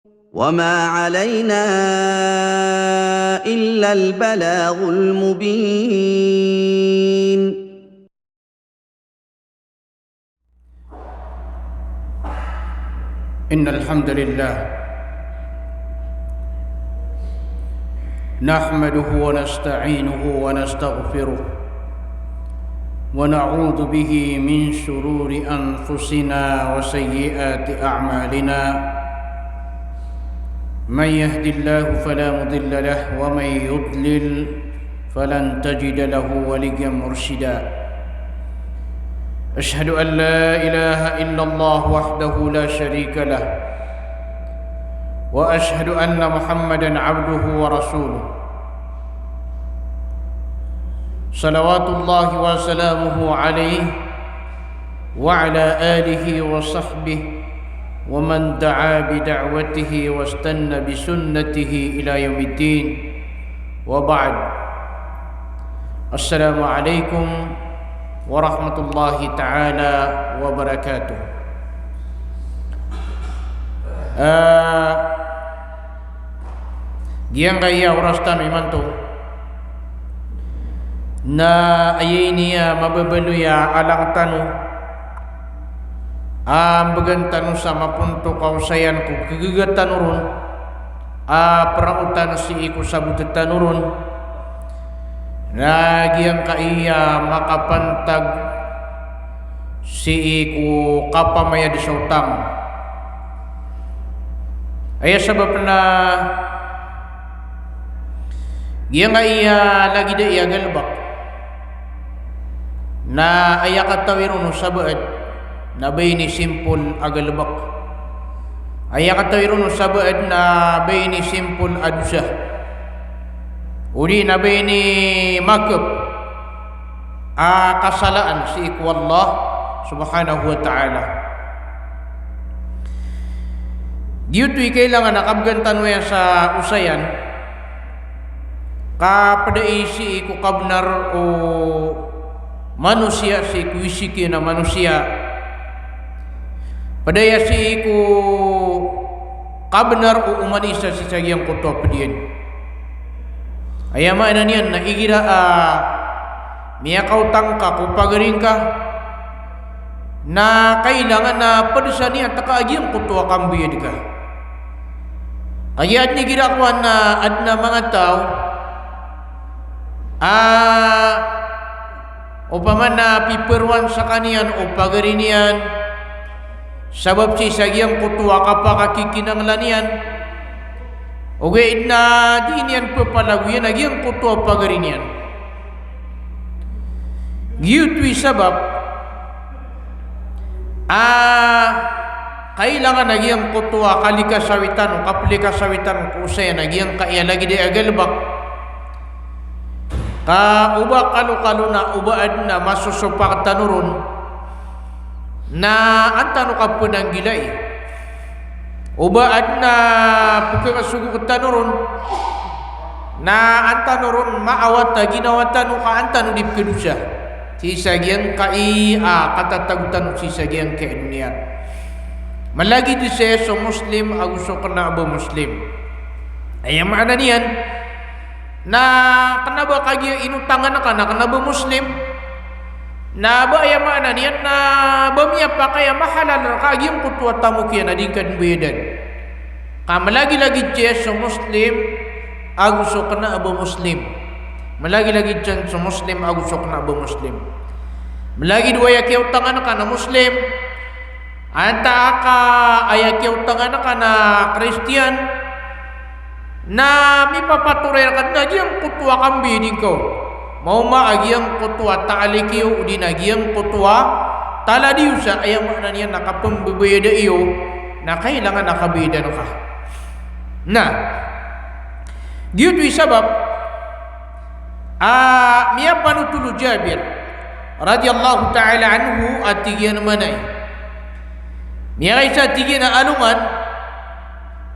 وما علينا إلا البلاغ المبين. إن الحمد لله نحمده ونستعينه ونستغفره ونعوذ به من شرور أنفسنا وسيئات أعمالنا. من يهد الله فلا مضل له ومن يضلل فلن تجد له وليا مرشدا. أشهد أن لا إله إلا الله وحده لا شريك له وأشهد أن محمدا عبده ورسوله صلوات الله وسلامه عليه وعلى آله وصحبه ومن دعا بدعوته واستنى بسنته إلى يوم الدين. وبعد، السلام عليكم ورحمة الله تعالى وبركاته. Giang kaya orastan imanto na ayiniya mababaluya alang tanu bagan tanu sama punto kausayan ku kegegatan urun perautan si iku sabut tanurun na giang kaya makapantag si iku kapamaya di sautang ay sabab na giang kaya lagi da iya galbak na aya katawirun sabaad na bayni simpul agalbak aya katawirun sabaad na bayni simpul adusah uli na bayni makab kasalaan si iku Allah subhanahu wa ta'ala. Diyuto'y kailangan nakabgantan mo yan sa usayan kapadai si iku kabnar o manusia si iku isiki na manusia padaya si iku kabnar o umanisa si sagyang kuto padiyan ayama na niyan na igira miyakaw tangka kung pagaring ka na kailangan na padasa niya takaagiyang kuto akambiyad ka kaya at nigirakwan na at na mga tao upaman na piperwan sa kanian o pagarinian sabab si sagyang kutuwa kapakakikinanglan yan o gaid na di niyan papalaguyan agyang kutuwa pagarinian giyutwi sabab kailangan agyang kutuwa kalikasawitan o kaplikasawitan o kusayan agyang kaya lagi di agalbak ka uba kalu na ubaad na masusupak tanurun na antano ka penanggilay ubaad na pagkakasugot tanurun na antanurun maawat na ginawatan ka antano di kedusa si sagyang kai katatagutan si sagyang kay dunia malagi di sa muslim agusto ka na abo muslim ay ang maana niyan na kanaba kagi inutangan ka na kanaba muslim na ba ay maana niyan na bamiya pa kaya mahalal kagi yung kutwa tamu kiya na dingkan bedan ka malagi-lagi sa muslim agusto ka na abo muslim malagi-lagi dyan sa muslim agusto ka na abo muslim malagi duwaya kiyaw tangan ka na muslim anta ka ayakiyaw tangan ka na Christian na mipapaturay ka na agiyang kutwa kambiding ko mau agiyang kutwa taalikiyo udin agiyang kutwa taladiyo sa ayang na niya nakapambibida iyo na kailangan nakabida no ka na diyuto'y sabab miya panutulo Jabir radiyallahu ta'ala anhu at tigyan manay miya kaysa tigyan na alungan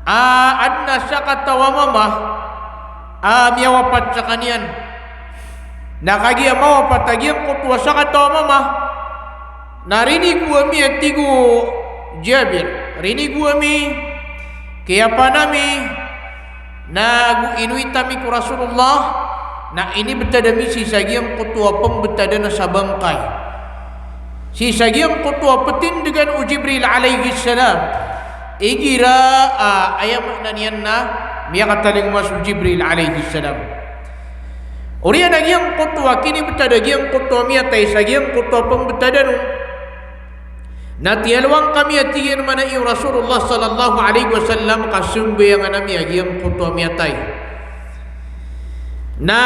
adna siya katawa mama miyawapat sa kanyan nakagiya mawapat agiyang kutwa sa katawa mama narinig ko mi at tigo Jabir rinig ko mi kaya pa nami inuitami ku Rasulullah na ini betadami si sagiang kutua pembetada na sa bangkay. Si sagiang kutua petin dengan Jibril alaihi salam. Igira ayam nanian na miya kataling masuk Jibril alaihi salam. Uriya nagiang kutua kini betada giang kutua miya tay sagiang kutua pembetada nun. Natialwang kami atigin mana iyo Rasulullah sallallahu alaihi wasallam kasumbe yang anami agiyang kutua miatay. Na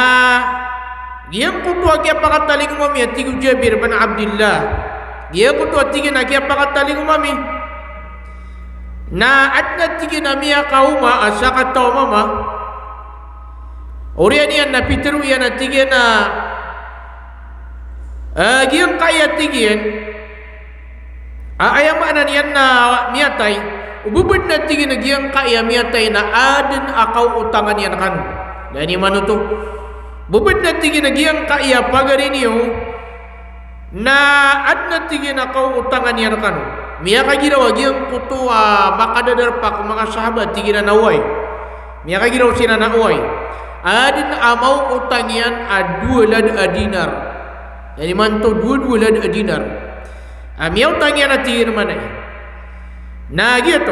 giyang kutua kaya pakataling umami atigu Jabir bin Abdullah. Giyang kutua tigin na kaya pakataling umami. Na at natigin na miya kauma asa kataw mama. Uriyan yan na pitero yan natigin na giyang kaya tigin. Ayam mana niyan na miyatay ububad na tingin na giyang kaya miyatay na adin akaw utangan yan kan. Dani mano to bubad na tingin na giyang kaya pagarin niyo na ad na tingin akaw utangan yan kan. Miya kagiraw giyang kutua makadadar pa kung mga sahabat tingin na naway. Miya kagiraw sina naway adin amaw utang yan adulad adinar. Dani man to dulad adinar. Miyaw tangya na tingin mana na gitu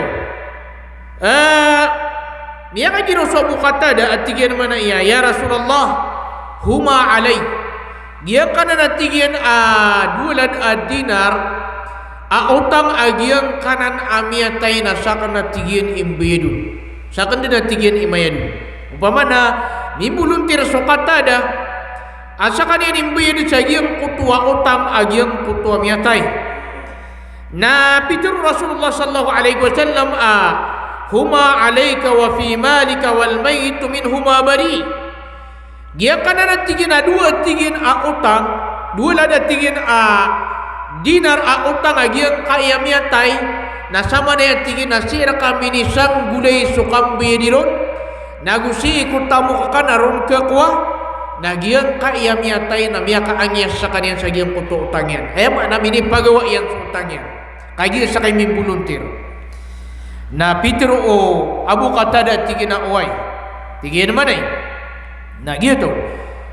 miya ka giro sa bukatada at tingin mana iya ya Rasulullah huma alay giya ka na tingin dulad dinar utang agiyang kanan amiyatay na saka na tingin imbedun saka na tingin imayadun upama na mimuluntir sa katada asa kanyan imbedun sa agiyang kutua utang agiyang kutua miyatay. Na pitur Rasulullah sallallahu alaihi wasallam huma alayka wa fi malika wal maytu minhuma bari. Dia kana natigin dua tigin utang, dua lada tigin dinar utang agiang kaya miatay na sama na tigin na sira kami ni sang gulay sukambi diron. Nagusi kutamu kakanaron kakwa nagiang kaya miatay na miya kaanyas sa kanyan sa giyang kuto utangyan. Mana mini pagawa yan sa utangyan. Kaya sa kay mimbuluntir na Peter Abu Qatada tigin na uway tigin naman na gitu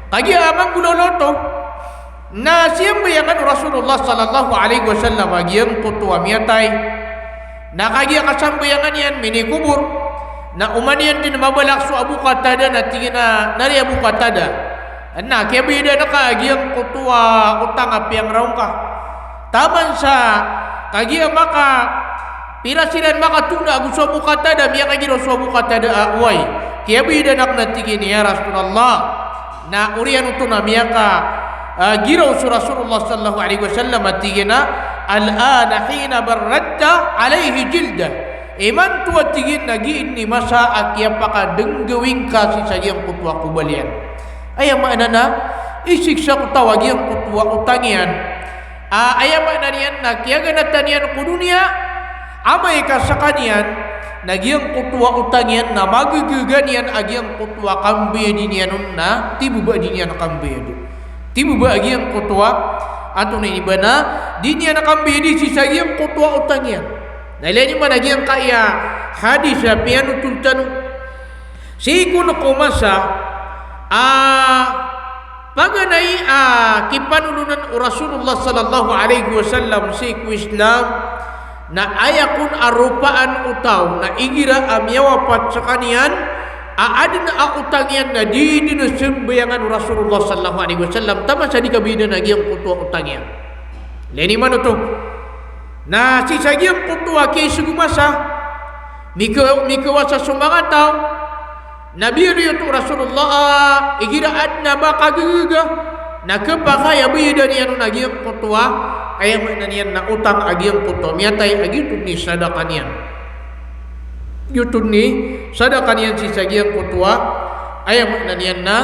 kaya amang guloloto na siyang bayangan Rasulullah sallallahu alaihi wasallam agiyang kutua miyatay na kaya kasambayangan yan minikubur na umanian din mabalak so Abu Qatada na tigin na nari Abu Qatada na kaya bida na ka agiyang kutua utang apiang raong ka taman sa kagia maka pirasiran maka tunda gusto Abu Qatada miya kagiro so Abu Qatada away kaya bida nak natigin ya Rasulullah na urian uto na miya ka giro so Rasulullah sallallahu alaihi wasallam atigin na al-ana hina barradta alaihi jilda iman tuwa tigin nagiin ni masa akya paka denggawing kasi sa iyang kutwa kubalian ayam mana na isiksa ko tawagiyang kutwa utangian ayam narian na kiyaga na tanian ko dunia amay ka sa kanyan nagyang kutua utangyan na magagaganyan agyang kutua kambe dinian na tibuba dinian kambe tibuba agyang kutua ato na iba na dinian kambe di sisagyang kutua utangyan nalanya man agyang kaya hadis sa piano tultano si kuno kumasa paganay kipanulunan Rasulullah sallallahu alaihi wasallam si Islam na ayakun arupaan utaw na igira amyawapat sa kanian aadin na utangyan na di dinasumbayangan Rasulullah sallallahu alaihi wasallam tama sa di kabida na giyang kutua utangyan leni man ito na si sagyang kutua kay sugumasa mikawasa sumangataw Nabi itu Rasulullah igira adna makaguga nakapakaya bida niyan nagyang kutua kaya man niyan na utang agyang kutua miyatay agitun ni sadakan yan yutun ni sadakan yan si sagyang kutua kaya man niyan na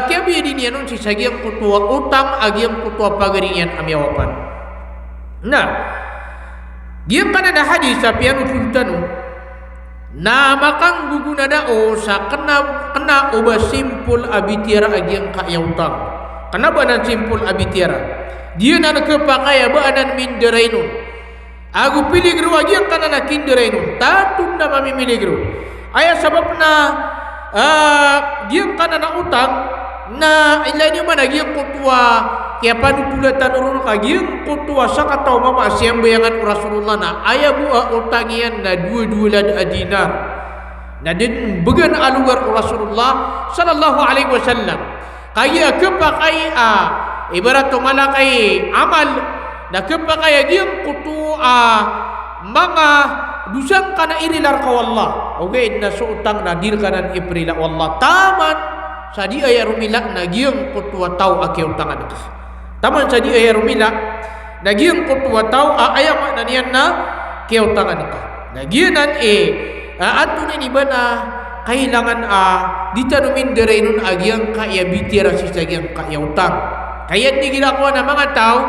kaya bida niyan si sagyang kutua utang agyang kutua pagaringan amyawapan na diyan ka na hadis sa piano sultano na makang guguna dao sa kena uba simpul abitiara agyang kayautang kena banan simpul abitiara dia na nakapakaya baanan min derainon Aku piligro agian kana na kinderenu tatun na mami miligro. Aya sabab na giang kana na utang na ilaini mana giang kutua kaya panutulatan urun ka giang kutua sa kataw mama siyang bayangan Rasulullah na aya bua utangian na dua dinar. Na din bagan alugar Rasulullah sallallahu alaihi wasallam. Kaya kepakai ibarat malakay amal na kepakai giang kutua mga dusang kana irilar ka wallah okay na suutang na dir kanan iprila wallah taman sadi aya rumila na giyang kutua tau ake utangan ka taman sadi aya rumila na giyang kutua tau aya mananian na ke utangan ka na giyanan ato ni bana kailangan ditanumin dereinun agyang kaya bitira si sagyang kaya utang kaya ni gira ko na mga tao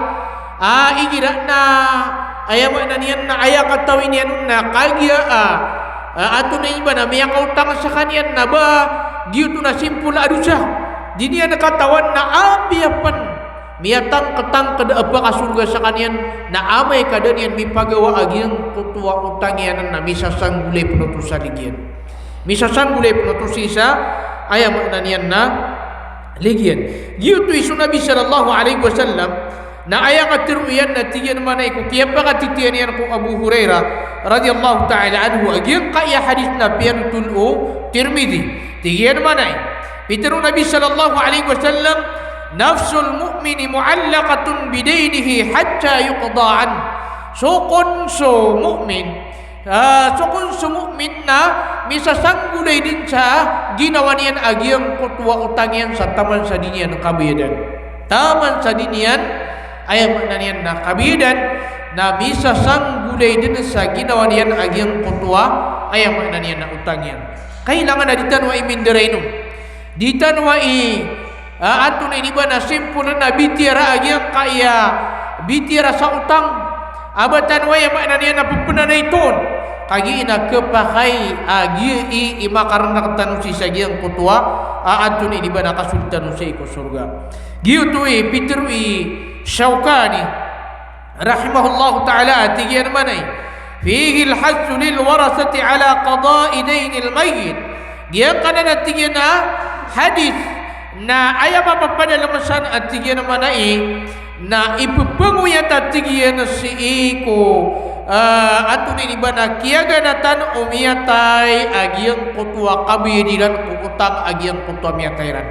igira na ayaw na niyan na ayaw katawin yan na kagya ato na iba na may kautang sa kanyan na ba giyuto na simpula adu siya di niya nakatawan na apiyapan miyatang katang kada apa kasulga sa kanyan na amay kada niyan may pagawa agyang kutuwa utang yan na misasang gulay penutus sa ligyan misasang gulay penutus isa ayaw na niyan na ligyan giyuto iso Nabi sallallahu alaihi wasallam na aya katiruyan na tiyan manay ko kaya pa katitiyan yan ko Abu Hurairah radhiyallahu ta'ala anhu agyang kaya hadis na piyanutul o Tirmidhi tiyan manay pitero Nabi sallallahu alaihi wasallam nafsul mu'mini mu'allaqatun bidaynihi hatta yuqda'an sukun so mu'min na misasanggulay din sa ginawa niyan agyang kutuwa utang yan sa taman sa dinian kabayadan taman sa dinian ayam nanian na kabidan na bisa sanggulay din sa ginawa niyan agyang kutua ayam nanian na utang yan kailangan na ditanwa imindereno ditanwa ato na iniba na simple na bitira agyang kaya bitira sa utang abatan wa yama nanian na pupunan iton kagi ina kepakai agi imakaran na katanu si sagyang kutua ato na iniba na kasultan sa iko surga giuto pitru Syaukani rahimahullah ta'ala tigian manay fihi al-hassu lil warasati ala qada'i dainil mayyit giyan kana na tigian na hadis na aya mapapadalamasan at tigian manay na ipupanguyat at tigian si iko ato ni iba na kiyaganatan umiyatay agyang kutua kabidiran kukutang agyang kutua miyatayran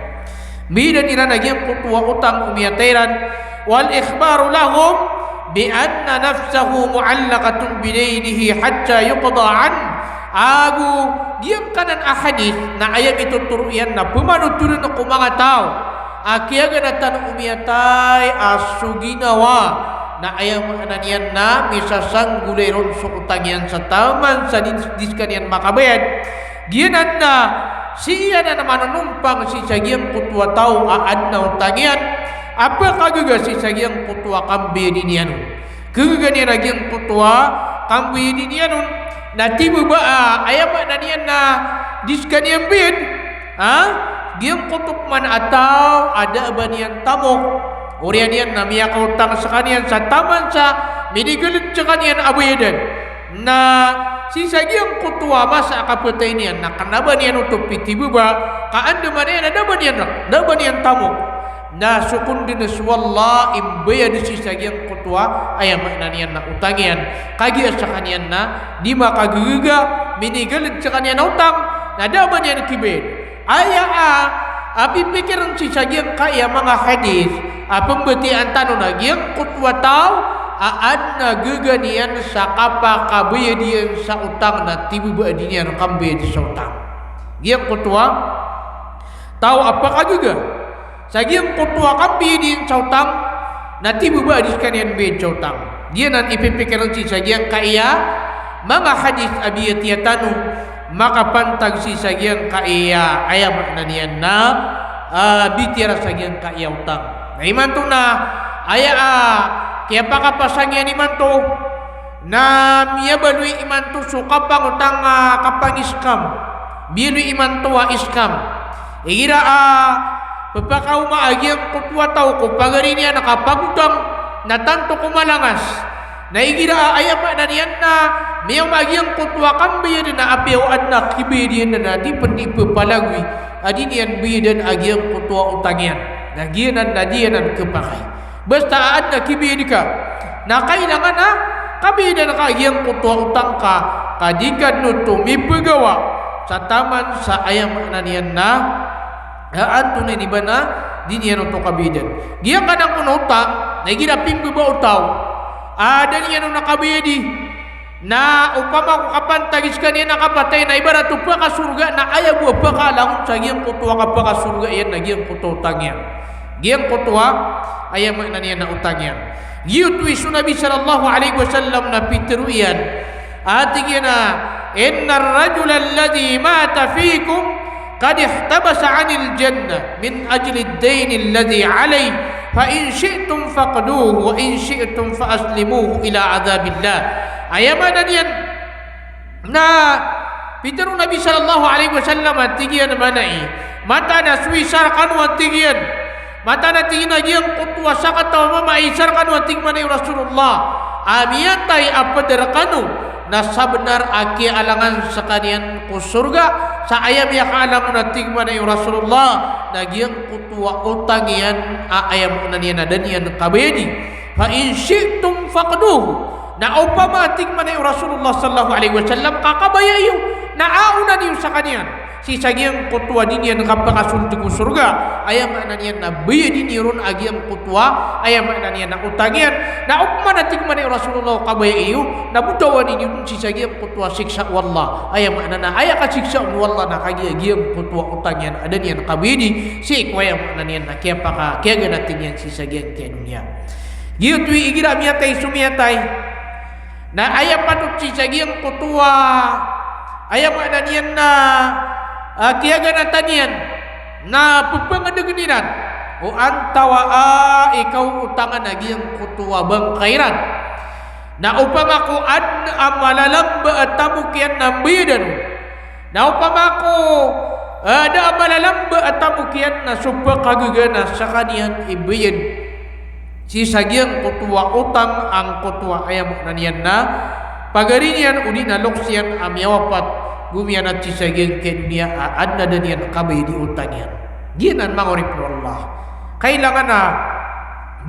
bidan iran agyang kutua utang umiyatayran wal ikhbaru lahum bi anna nafsahu mu'allaqatun bidaynihi hatta yuqda'an agu diam kanan ahadith na ayam itu turuyan na pumanuturun ko mga tao akiyaga na tan umiyatay asuginawa na ayam ananian na misasang gulay ron sa utangyan sa taman sa diskanian makabayad giyanan na siya na naman si sagyang kutua tao aad na utangyan apa kagaga si sagyang kutua kambi dinian kagaga niya nagyang kutua kambi dinian na tiba ba ayam na niyan na diskanian bid giyang kutuk man ataw ada ba niyan tamok uriyan niyan na miya kautang sa kaniyan sa taman sa minigalit sa kaniyan abayadan na si sagyang kutua masa kapatay niyan na kanaba niyan utupi tiba ba kaanda man niyan ada ba niyan tamok na sukun din wallah imbaya di si sagyang kutua ayam na niyan na utangian kagi sa kaniyan na di makagaga minigalit sa kaniyan na utang na daban niyan kibid aya pipikiran si sagyang kaya mga hadis pembetian tanong na gyang kutua tao aad na gaganian sa kapakabayadian sa utang na tibuba dinian kambayad sa utang gyang kutua tao apa kagaga sagyang kutua kambayadin sa utang na tibuba di kanian bayad sa utang giyanan ipipikiran si sagyang kaya mga hadis abiyatiya tanong makapantag si sagyang kaya ayam na niyan na bitira sagyang kaya utang na imanto na aya kaya pakapasangyan imanto na miyabalui imanto so kapang utang kapang iskam bilui imanto iskam igira papakaw maagyang kutua tao ko pagari niya nakapagutang na tanto kumalangas na igira ayam nanian na miyaw magiang kutwa kambi na apiyaw anak kibedian na di pendipe palagwi adinian bidan agiang kutwa utangian nagianan nadianan kepakai basta adna kibedika na kailangan na kabidan ka agiang kutwa utang ka kadikan no tumipegawa sa taman sa ayam nanian na anto na ibana dinian untuk kabidan giang kadang kuno utang nagira pimbe ba utaw ada niyan nakabedi na upama ko kapantagis kaniya nakapatay na ibarat pa ka surga na ayaw buwa pa ka langon sa giyang kutuwa ka pa ka surga yan na giyang kutuwa utang yan giyang kutuwa ayaw mo na niya na utang yan giyutwi su Nabi sallallahu alaihi wasallam na pitiru yan ating yan na inna rajul alladhi mata fikum qad ihtabasa anil jannah min ajli ad-dayn alladhi alayhi fa in syi'tum faqduhu wa in syi'tum fa aslimuhu ila adzabillah ayamanan yan na pitaru Nabi sallallahu alaihi wasallam atigian manai mata na suisar kanu atigian mata na tingin agian kutwa sakata mama isar kanu atig manai Rasulullah amiyatai apa derkanu na sabnar aki alangan sakanian ku surga sa ayam ya kaalam natig manai Rasulullah nagiang kutwa utangian ayam nanian adanian kabedi fa in syi'tum faqduhu na upama atig manai Rasulullah sallallahu alaihi wasallam kakabayayo na auna niyo sa kanian si sagiang kutwa dinian kapakasulti ku surga ayam nanian na biya diniron agiang kutwa ayam nanian na utangian na upama atig manai Rasulullah kabayayo na budawan niyo si sagiang kutwa siksa wallah ayam nana ayaka siksa wallah na kagiang kutwa utangian adanian kabedi si kwayam nanian na kaya paka kaya ganatin yan si sagiang kaya dunia gitu igira miyatay sumiyatay na ayam patut si sagiang kutwa ayam nanian na kaya ganatan yan na pagpangadaginiran o antawa ikaw utangan agiang kutwa bangkairan na upama ko ad amalalamba at tamukian na bidan na upama ko ada amalalamba at tamukian na supa kagagana sa kaniyan ibiyan si sagiang kutwa utang ang kutwa ayam nanian na pagarinian udi na loksian amyawapat gumian at si sagiang ke dunia adna danian kabay di utangyan gianan mangorip Allah kailangan na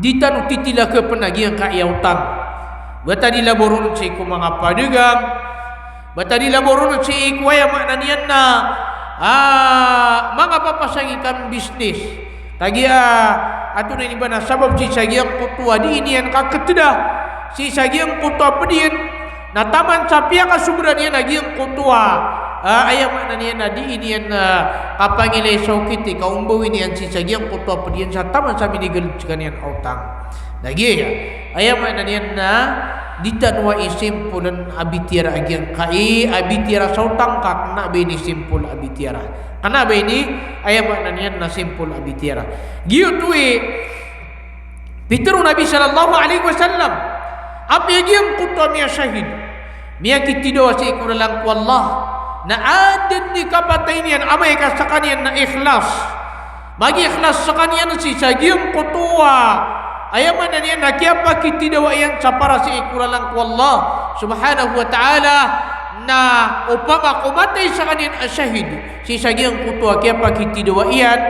ditanu titila ke penagiang ka utang bata dilaborun si ku mga padegang bata dilaborun si ikwaya maknanian na mga papasangikan bisnis tagi ato na inibana sabab si sagiang kutwa di inian kaketeda si sagiang kutwa pedian na taman sa piya kasubran yan agiang kutwa ayam maknanian na di inian kapangilay saukiti kaumbawin yan si sagiang kutwa pedian sa taman sa minigalit kanian autang lagi ayam maknanian na ditanwa isimpulan abitiara agiang kai abitiara sautang kak na bini simpul abitiara kana bini ayam maknanian na simpul abitiara giutwi pitiru Nabi sallallahu alaihi wasallam api agiang kutwa miya syahid miya kitido si ikuralang ku Allah na adan ni kapatay niyan amay kasakanian na ikhlas magi ikhlas sakanian si sagiang kutwa ayaman na niyan nakiapa kitidawa yan sa para si ikuralang ku Allah subhanahu wa ta'ala na upama kumatay sa kanian asyahid si sagiang kutwa kiapa kitidawa yan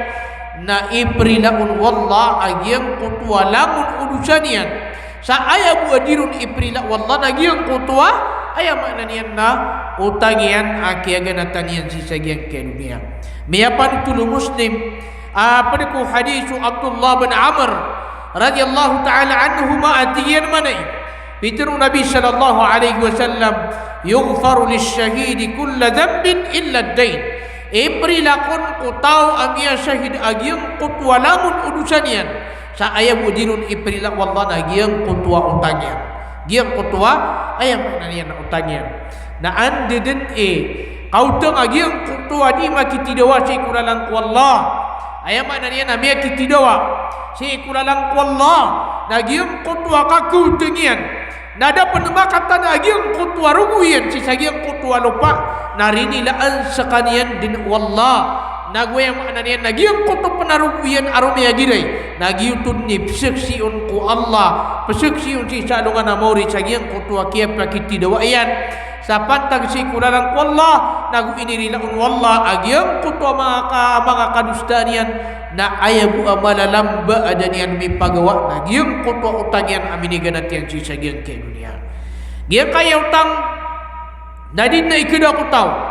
na iprilaun wallah agiang kutwa lamun udusan yan sa ayaw buadirun iprila wallah nagiang kutwa ayaw maknanian na utangian akiaganatan yan si sagiang ke dunia miyapan tulu muslim pada ku hadisu Abdullah bin Amr radhiyallahu ta'ala anhuma atiyan manai pitiru Nabi sallallahu alaihi wasallam yughfaru lisyahidi kulla dhanbin illa ad-dain iprilakon kutau amia syahid agiang kutwa lamun udusan yan sa ayam udirun iprilak wallah na giang kutwa utangyan giang kutwa ayam nanian utangyan na andeden kautang agiang kutwa di makitidawa si kuralang wallah ayam nanian amia kitidawa si kuralang wallah na giang kutwa kakutengian nada penemakatan agiang kutwa ruguyan si sagiang kutwa lupa narinilaan sakanian din wallah nague yang makna nian nagi yang kutu penaruhian arumia girai nagi utun ni peseksiun ku Allah peseksiun si salungan amori sagi yang kutu akiap lakiti dawayan sapantag si kulalang ku Allah nagu ini rilaun wallah agi yang kutu mga kadustanian na ayabu amala lamba adanian mi pagawa nagi yang kutu utangian amini ganatian si sagi yang ke dunia dia kaya utang nadin na ikida ku tahu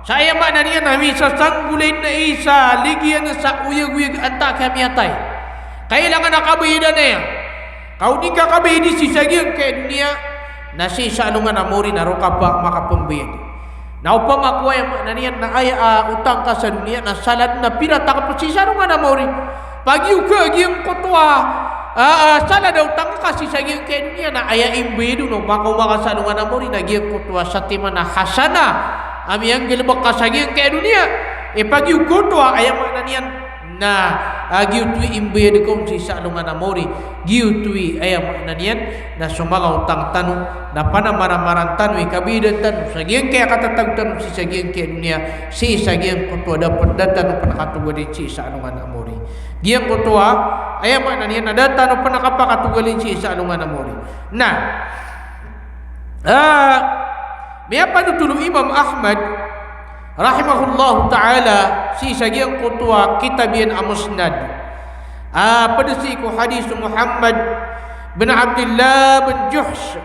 saya makna niya nami sa sanggulin na isa ligian sa uyag-uyag anta kami atay kailangan nakabayda na yan kau di kakabaydi si sagyang kay dunia na si salungan amori na roka pa makapambayad na upang makuha yung makna niya na ay utang ka sa dunia na salad na pirata ka pa si salungan amori pag yung kagyang kutwa salad na utang ka si sagyang kay dunia na aya imbaydo no makumaka salungan amori na gyang kutwa sa tima na hasana ami yang gelebak kasagi yang kayak dunia pagi ukutwa ayam makna nian na giutui imbe de kom si salungan amori giutui ayam makna nian na sumaga utang tanu na pana maramaran tanu kabida tanu sagi yang kayak kata tag tanu si sagi yang kayak dunia si sagi yang kutwa dapat datan panakatugalin si salungan amori giang kutwa ayam makna nian na datan panakapakatugalin si salungan amori nah Miapa nutulung Imam Ahmad rahimahullah ta'ala si sagyang kutwa kitabian amusnad pada si ku hadis Muhammad bin Abdullah bin Juhsh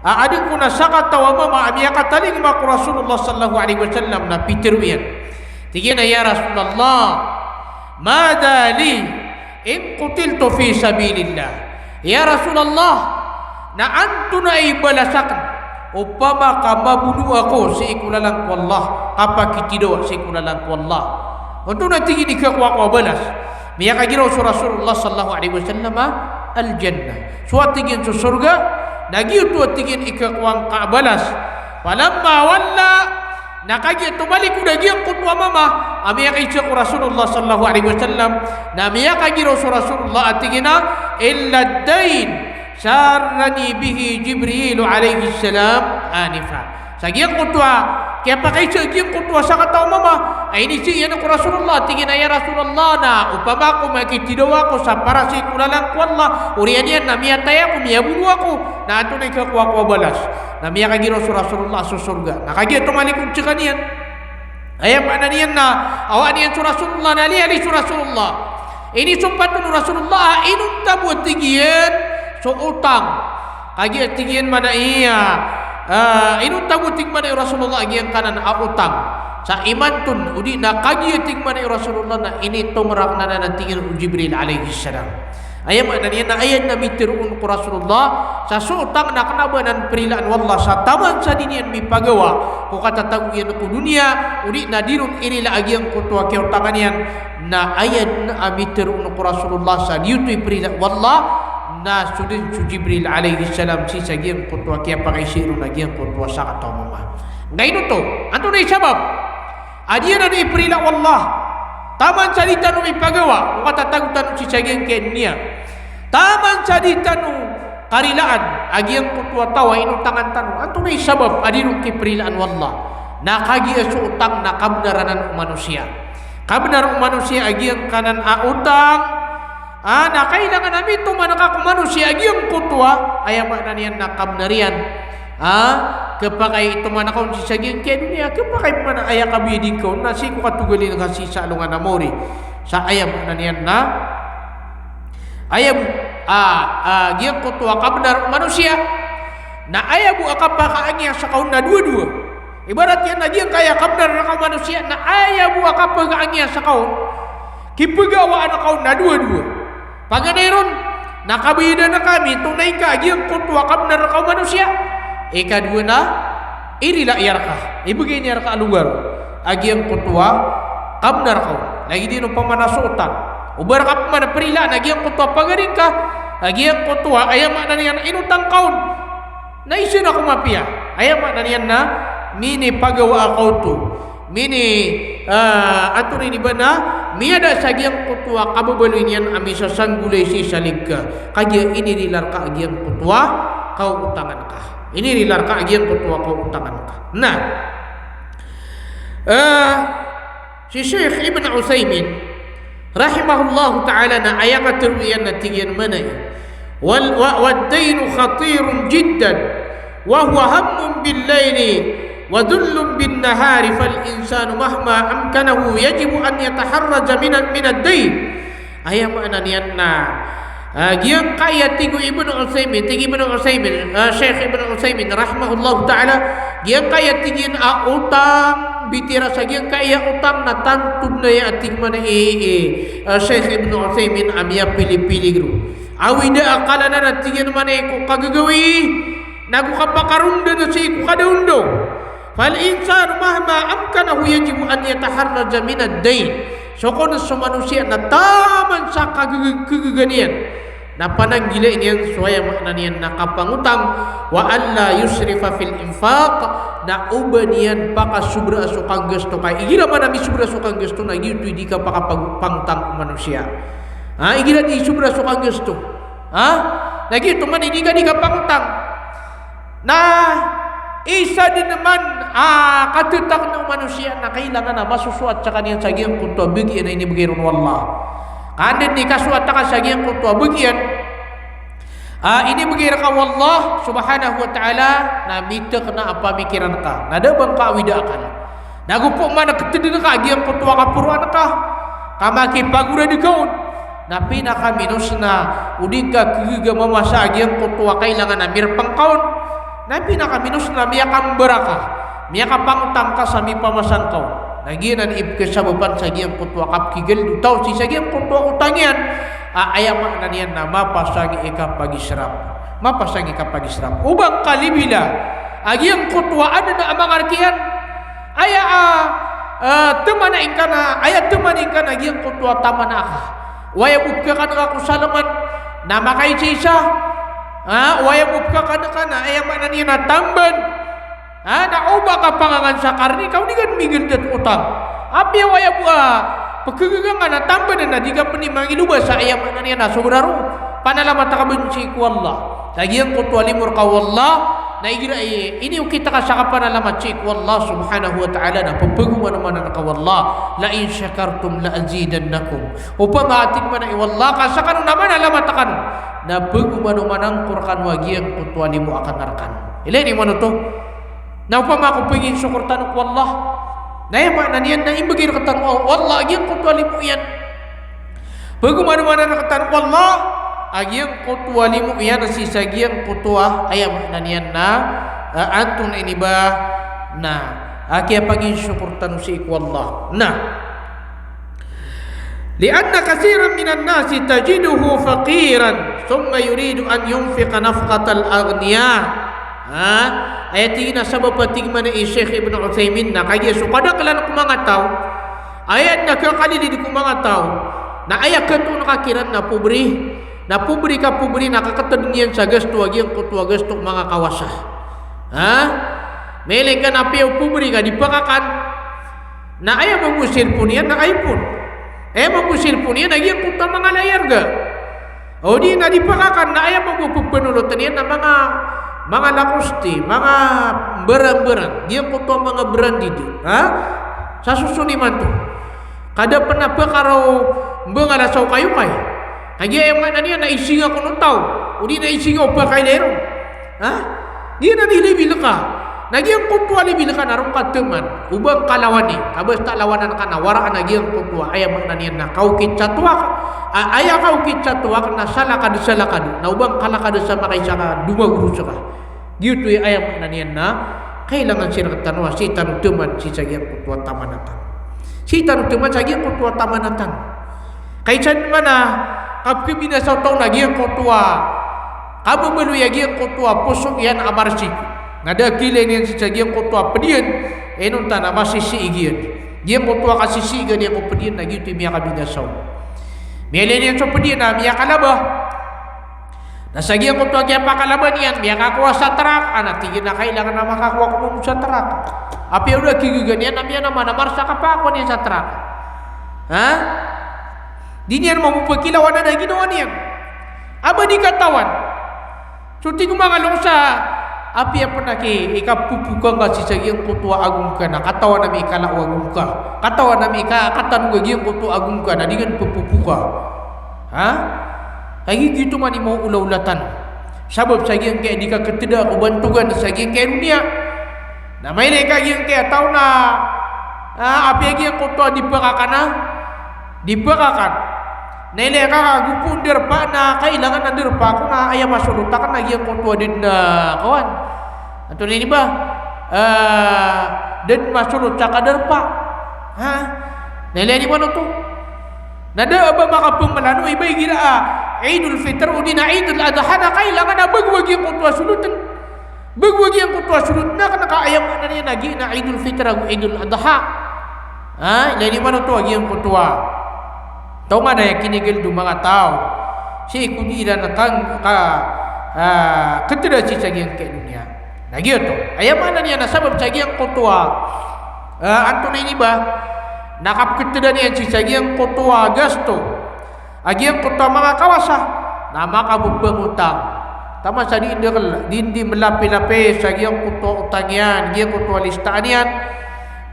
ada kuna sakata wa mama amiyaka taling mak Rasulullah sallallahu alaihi wasallam na pitirwian tigina ya Rasulullah madha li in qutiltu fi sabilillah ya Rasulullah na antuna ibalasakan upama kama bunuh aku si ikulalang ku Allah apa kitido si ikulalang ku Allah untuk nanti ini ke kuak balas miya kagiro Rasulullah sallallahu alaihi wasallam al jannah suatu tingin su surga nagi tu tingin ika kuang ka balas falamma walla nakagi tu balik udah giang kutwa mama amiya kaicha Rasulullah sallallahu alaihi wasallam na miya kagiro Rasulullah tingina illa dain sarani bihi Jibril alaihi salam anifa sagyang kutwa kaya pakai sagyang kutwa sa kataw mama ay ini siya na ko Rasulullah tingin na ya Rasulullah na upama ko makitidawa ko sa para si kulalang ko Allah uriyan yan na miyataya ko miyabunu ako na ito na ikakuha ko balas na miya kagiro sa Rasulullah sa surga nakagya tumalikong tsaka niyan ay mana niyan na awa niyan sa Rasulullah naliyali sa Rasulullah ini sumpat ng Rasulullah inunta buat tingin so utang kagi tingin mana iya inutang uting mana Rasulullah agi yang kanan utang sa iman tun udi na kagi ting mana Rasulullah na ini tumrak na tingin Jibril alaihi salam ayam na niya na ayan na mitirun ko Rasulullah sa utang na kanabanan perilaan wallah sa taman sa dinian mi pagawa ko katataguyan ko dunia udi na dirun inila agi yang kutwa kaya utangan yan na ayan na mitirun ko Rasulullah sa diyutoy perilaan wallah na sudin su Jibril alaihi salam si sagyang kutwa kaya pakaisiro na gyang kutwa sa kataw mama ngayon to anto na isabab adiyan na iprila wallah taman sa di tanong ipagawa kung katatagutan si sagyang kaya niya taman sa di tanong karilaan agyang kutwa tawa inutangan tanong anto na isabab adiyan kiprilaan wallah nakagiya su utang na kabnaranan manusia kabnar manusia agyang kanan utang na kailangan namin ito manaka manusia agiyang kutwa ayam makna niyan nakabnarian kapakay ito manakaw si sagyang kaya dunia kapakay mana ayak kabidin ko nasi ko katugalin kasi sa alungan na mori sa ayam makna niyan na ayam agiyang kutwa kabnar manusia na ayabu akapakaangya sa kaun na dua-dua ibarat yan agiyang kaya kabnar na kaun manusia na ayabu akapakaangya sa kaun kipagawaan na kaun na dua-dua Paganayon, nakabida na kami, tunay ka, agiyang kutwa kam na rakaw manusia. Ikadua na, irila iyarka. Ibigay niya ka lugar. Agiyang kutwa kam na rakaw. Lagi din ang pamanasutan. Ubar ka pa na perila, agiyang kutwa pagaring ka. Agiyang kutwa, ayam na niyan, inutang kaon. Naisin ako mapia. Ayam na niyan na, mini pagawa ako to. Mini, ato rin iba na, miada sagyang kutwa kababaloy niyan ami sa sanggulay si saligka kaya inirilar ka agyang kutwa kau utangan ka inirilar ka agyang kutwa kau utangan ka na si Syekh Ibn Utsaimin rahimahullahu ta'ala na ayat terwiyan na tingyan mana wad-dainu khatirun jiddan wa huwa hammun bil-laili wa dhullun bin-nahari fal-insanu mahma amkanahu yajibu an yataharraja min ad-dain. Ayat makna niyan na Giyang kaya tigo Ibn Utsaimin, Syekh Ibn Utsaimin rahimahullahu ta'ala, giyang kaya tigin utang bitira sa giyang kaya utang na tantub na ya ating mana Syekh Ibn Utsaimin amya pili-pili gru. Awida akala na tigin mana ko kagagawi, nagu kapakarunda na si ko kadaundo. Fal insanu mahma amkanahu yajibu an yataharraja min ad-dain. So kung sa manusia na taman sa kagaganian na pananggila iniyan suaya makna niyan nakapangutang wa alla yusrifa fil infaq na ubanian paka subra asukang gusto kay igira man ami subra asukang gusto na gitu di ka pakapagpangtang manusia igira di subra asukang gusto na gitu man hindi ka di ka pangtang na isa din naman katutak ng manusia na kailangan na masusuat sa kaniyang sagyang kunto bigyan na inibigay ron wallah kandin ni kasuat ka sagyang kunto bigyan inibigay ka wallah subhanahu wa ta'ala na mitak na apamikiran ka nadabang ka awidakan nagupo man nakatidin ka agyang kunto kapuruan ka kamakipagura di kaon na pinakaminus na udig ka kigiga mamasa agyang kunto kailangan na mirpang kaon na pinakaminus na miyakang baraka miyakang pangutang ka sa mi pamasan kaon naginan ibkesababan sa giyang kutwa kapkigil utaw si sa giyang kutwa utangyan ayamak na niyan na mapasagi ika pagisrap ubang kalibila agiyang kutwa ano na amang arkiyan temanain ka na agiyang kutwa tama na ka waya bubka ka na ako salaman na makay sisa waya bubka ka na ayamak na niyan na tamban nauba ka pangangan sa karni kau ni kan migil dat utang api waya pagkagagangan na tamba na di ka panimang iluba sa ayam na niya na sobraro panalamat ka benci ku Allah lagi yang kutwa limur ka wallah na igira ini kita ka sa panalamat si ku Allah subhanahu wa ta'ala na papaguman naman ka wallah la in syakartum la azidannakum upang ating man wallah ka sa kanu naman alamat kan na paguman naman ang kurkan wagi yang kutwa limu akan narkan ilay ni mano to na upama ako pagin syukur tanok wallah na yung makna niyan na imbagay na katanok wallah agyang kutwali mo yan pagumano-mana na katanok wallah agyang kutwali mo yan na sisagyang kutwa ay makna niyan na antong na iniba na kaya pagin syukur tanok si wallah na lianna kasiran minan nasi tajiduhu faqiran thumma yuridu an yunfiqa nafqatal aghniya ayat ini nasabab pating mana Syekh Ibn Utsaimin na kaya so kada kala na kumangataw ayat nakakali di kumangataw na ayat kanto nakakiran na pubri nakakatadunyan sa gasto agyang kutwa gasto mga kawasa meleng ka na piyaw pubri ka dipakakan na ayat mangusir po niya na iPhone mangusir po niya agyang kutwa mga layar ga o di na dipakakan na ayat magpupununutan niya na mga lakosti, mga berang-berang dia kuto mga branded sa susuniman to kada pernah pa karaw mengalasaw kayo kay kaya yung mana niya na isinga ko nung tao udi na isinga pa kay lero dia na nilibil ka nagyang kutwa libil ka narong kateman ubang kalawan ni kabas tak lawanan ka na waraan nagyang kutwa ayam makna niya na kaukit catwa ayaw kaukit catwa na salakad na ubang kalakad sa makaysa ka dumaguro sa ka gitu ya ayam makna niya na kailangan siya nakatanwa si tanong teman si sagyang kutwa tamanatan si tanong teman sagyang kutwa tamanatan kaysa mana kapag binasaw taong nagyang kutwa kababalo yagyang kutwa pusok yan amarsik nadakilay niyan si sagyang kutwa pediyan nung tanah masisi igiyan gyang kutwa kasisi igan yang kupediyan na gitu miya kabinasaw miyalay niyan sa pediyan na miya kalaba nasagyang kutwa kaya pakalaban yan miya kakuha sa tarak tigin na kailangan na makakuha ko mo sa tarak api udah kigigan yan na miya naman namarsa ka pa ako niya sa tarak di niyan mamupakilawan na ginawa niyan aba di katawan so tingong mga long sa api apa nak ika pupuka nga si sagiang kutua agung ka na katawan nami ika na agung ka katawan nami ika katan nga giang kutua agung ka na dengan pupuka ha lagi gitu mani mau ulah-ulatan sabab sagiang kaya di ka ketida kubantugan sagiang kaya dunia na may ka giang kaya tau na api giang kutua dipakakan nilai ka gupun derpa na kailangan na derpa ko na ayam masulutan na giang kutua din na kawan atau ini ba dan masulut sa kaderpa ha nilai ni mana tu nada ba makapung malano ibay gira Idul Fitr o din na Idul Adha na kailangan na bagwag yung kutua sulutan bagwag yung kutua sulut na kanakaayam na niya nagi na Idul Fitr o Idul Adha ha nilai ni mana tu yung kutua tau nga na kinigil do mga tao si kudira na ketida si sagiang kaya dunia na gitu ayam mana niya nasabab sagiang kutua anto na ini ba nakapketida niya si sagiang kutua gasto agiang kutua mga kawasa na makabubang utang tama sa dindi melapi-lapi sagiang kutua utang yan giang kutua listaan yan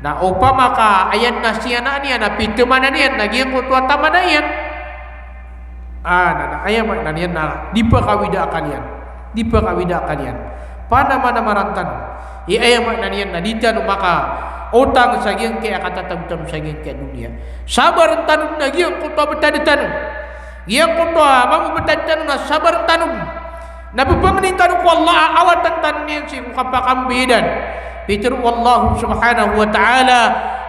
na upama ka ayan na siya na niya na pituman na niyan nagiang kutua tama na yan ayam na niyan na di pa kawida akan yan panama na marantan ayam na niyan na di tan maka utang sagiang kaya katatamtam sagiang kaya dunia sabar tanum na giang kutua betadi tanum giang kutua mamu betadi tanum na sabar tanum na bubangin tanum ko Allah awatan tanum niyan si kapakambidan Fitur Allah subhanahu wa ta'ala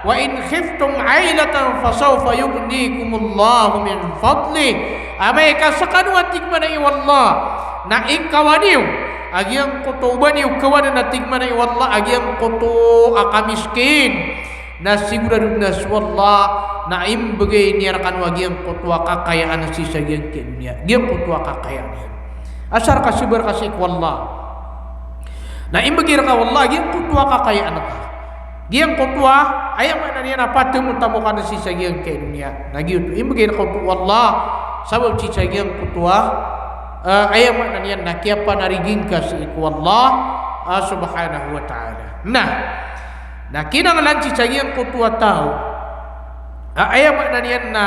wa in khiftum ailatan fasawfa yughnikumullahu min fadli amay kasakanu atigmana iwallah na ikawaniw agyang kutubaniw kawan na tigmana iwallah agyang kutu akamiskin na sigurado na swallah na imbagay niyarakan wagyang kutu kakayaan si sagyang kinya gyang kutu kakayaan asar kasibar kasik wallah na imbagir ka wallah giang kutua kakayaan ka giang kutua ayam mana niya na patemu tamukan si sagiang kay dunia na gitu imbagir ka wallah sabab si sagiang kutua ayam mana niya na kaya panarigin ka si wallah subhanahu wa ta'ala na kinanglan si sagiang kutua tao ayam mana niya na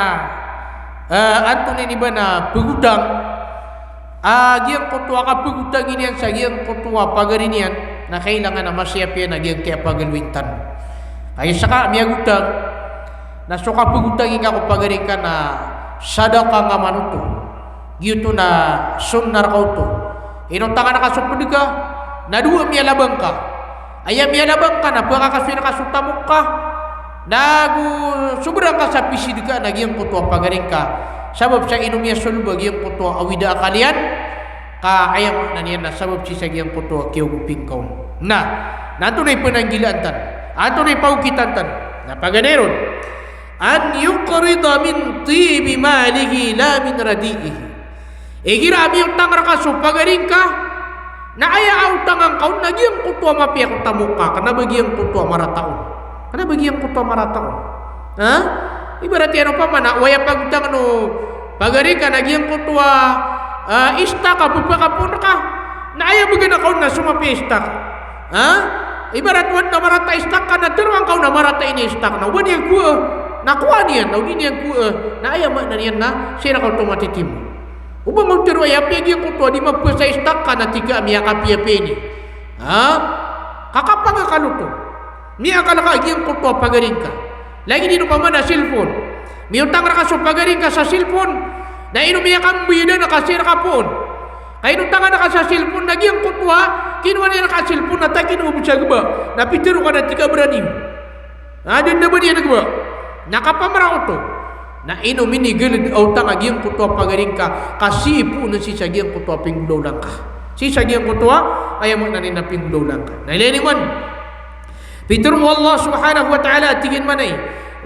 anto ni ba na pagutang giang kutua ka pagutang iniyan sa giang kutua pagarinian na kailangan na masyap yan na giang kaya pagalwintan ay saka miyagutang na suka pagutang ika ko pagarin ka na sadaka nga manuto gito na sunnar ka ito inuntangan na kasupad ka na duwa miyalabang ka ayam miyalabang ka na pagkakaswira ka sutamok ka nagu sobrang ka sa pisid ka na giang kutua pagarin ka sabab sa inumya sulubag yung kutua awida akalian ka ayam na niyan na sabab si sagyang kutua kiyo gupingkaw na nato na ipananggilaan tan ato na ipaukitan tan na paganeron an yuqrida min tibi malihi la min radiihi igira ami utang rakaso pagaring ka na aya utang ang kaun na giyang kutua mapiyak tamuka kana bagiyang kutua marataon ha ibarat yan pa man waya pagutang no pagari ka nagyang kutua ista ka pupakapun ka na ayaw bagay na kaun na sumapi ista ka ha ibarat wan na marata ista ka na terwang kaun na marata ini ista ka na wan yang kuwa nakuha niyan na wan yang kuwa na ayaw na niyan na sira ka automatitim ubang ang terwa yapi yung kutua di mapasa ista ka na tiga miya kapi-yapi ini ha kakapang akaluto miya kalaka yung kutua pagaring ka lagi di pa man na cellphone miutang ra ka so pagaring ka sa cellphone na inumiya kang bida na kasira ka pon kay inutangan na ka sa cellphone nagyang kutua kinuha niya na ka cellphone na takin mo siya gaba napitiro ka na tiga berani adun na ba niya nagba nakapamara ko to na inumin ni gilid utang agyang kutua pagaring ka kasi ipo na si sagyang kutua pinggulaw lang ka si sagyang kutua ayaw mo na rin na pinggulaw lang ka nailini man Fitur Allah subhanahu wa ta'ala tingin manay